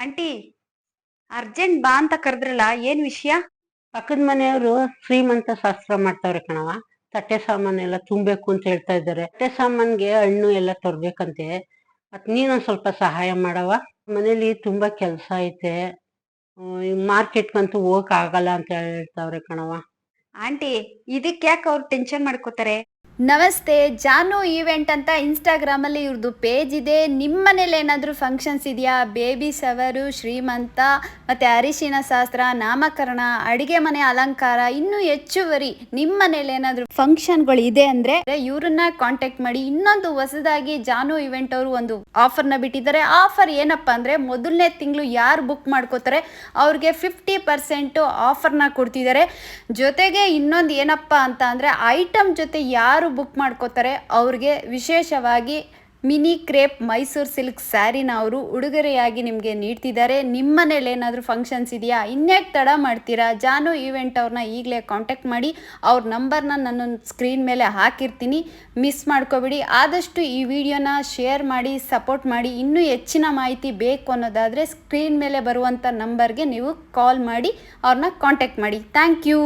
Aunty, urgent ಬಾ ಅಂತ ಕರೆದ್ರಲ್ಲ, ಏನ್ ವಿಷಯ? ಪಕ್ಕದ ಮನೆಯವರು ಶ್ರೀಮಂತ ಶಾಸ್ತ್ರ ಮಾಡ್ತಾವ್ರೆ ಕಣವ. ತಟ್ಟೆ ಸಾಮಾನೆಲ್ಲ ತುಂಬೇಕು ಅಂತ ಹೇಳ್ತಾ ಇದ್ದಾರೆ. ತಟ್ಟೆ ಸಾಮಾನ್ಗೆ ಹಣ್ಣು ಎಲ್ಲ ತರ್ಬೇಕಂತೆ. ಮತ್ ನೀನೊಂದ್ ಸ್ವಲ್ಪ ಸಹಾಯ ಮಾಡವ. ಮನೇಲಿ ತುಂಬಾ ಕೆಲ್ಸ ಐತೆ. ಮಾರ್ಕೆಟ್ಗಂತೂ ಹೋಗಕ್ ಆಗಲ್ಲ ಅಂತ ಹೇಳ್ತಾವ್ರೆ ಕಣವ. ಆಂಟಿ, ಇದಕ್ಕೆ ಯಾಕೆ ಅವ್ರು ಟೆನ್ಷನ್ ಮಾಡ್ಕೋತಾರೆ? ನಮಸ್ತೆ, ಜಾನು ಈವೆಂಟ್ ಅಂತ ಇನ್ಸ್ಟಾಗ್ರಾಮಲ್ಲಿ ಇವ್ರದ್ದು ಪೇಜ್ ಇದೆ. ನಿಮ್ಮ ಮನೇಲಿ ಏನಾದರೂ ಫಂಕ್ಷನ್ಸ್ ಇದೆಯಾ? ಬೇಬಿ ಸವರು, ಶ್ರೀಮಂತ, ಮತ್ತು ಅರಿಶಿನ ಶಾಸ್ತ್ರ, ನಾಮಕರಣ, ಅಡುಗೆ ಮನೆ ಅಲಂಕಾರ, ಇನ್ನೂ ಹೆಚ್ಚುವರಿ ನಿಮ್ಮ ಮನೇಲಿ ಏನಾದರೂ ಫಂಕ್ಷನ್ಗಳು ಇದೆ ಅಂದರೆ ಇವ್ರನ್ನ ಕಾಂಟ್ಯಾಕ್ಟ್ ಮಾಡಿ. ಇನ್ನೊಂದು ಹೊಸದಾಗಿ ಜಾನು ಈವೆಂಟ್ ಅವರು ಒಂದು ಆಫರ್ನ ಬಿಟ್ಟಿದ್ದಾರೆ. ಆಫರ್ ಏನಪ್ಪ ಅಂದರೆ, ಮೊದಲನೇ ತಿಂಗಳು ಯಾರು ಬುಕ್ ಮಾಡ್ಕೋತಾರೆ ಅವ್ರಿಗೆ 50% ಆಫರ್ನ ಕೊಡ್ತಿದ್ದಾರೆ. ಜೊತೆಗೆ ಇನ್ನೊಂದು ಏನಪ್ಪ ಅಂತ ಅಂದರೆ, ಐಟಮ್ ಜೊತೆ ಯಾರು ಬುಕ್ ಮಾಡ್ಕೋತಾರೆ ಅವ್ರಿಗೆ ವಿಶೇಷವಾಗಿ ಮಿನಿ ಕ್ರೇಪ್ ಮೈಸೂರು ಸಿಲ್ಕ್ ಸ್ಯಾರಿನ ಅವರು ಉಡುಗೊರೆಯಾಗಿ ನಿಮಗೆ ನೀಡ್ತಿದ್ದಾರೆ. ನಿಮ್ಮ ಮನೇಲಿ ಏನಾದರೂ ಫಂಕ್ಷನ್ಸ್ ಇದೆಯಾ? ಇನ್ಯಾಕೆ ತಡ ಮಾಡ್ತೀರಾ? ಜಾನು ಈವೆಂಟ್ ಅವ್ರನ್ನ ಈಗಲೇ ಕಾಂಟ್ಯಾಕ್ಟ್ ಮಾಡಿ. ಅವ್ರ ನಂಬರ್ನ ನಾನು ಸ್ಕ್ರೀನ್ ಮೇಲೆ ಹಾಕಿರ್ತೀನಿ, ಮಿಸ್ ಮಾಡ್ಕೋಬೇಡಿ. ಆದಷ್ಟು ಈ ವಿಡಿಯೋನ ಶೇರ್ ಮಾಡಿ, ಸಪೋರ್ಟ್ ಮಾಡಿ. ಇನ್ನೂ ಹೆಚ್ಚಿನ ಮಾಹಿತಿ ಬೇಕು ಅನ್ನೋದಾದರೆ ಸ್ಕ್ರೀನ್ ಮೇಲೆ ಬರುವಂಥ ನಂಬರ್ಗೆ ನೀವು ಕಾಲ್ ಮಾಡಿ ಅವ್ರನ್ನ ಕಾಂಟ್ಯಾಕ್ಟ್ ಮಾಡಿ. Thank you.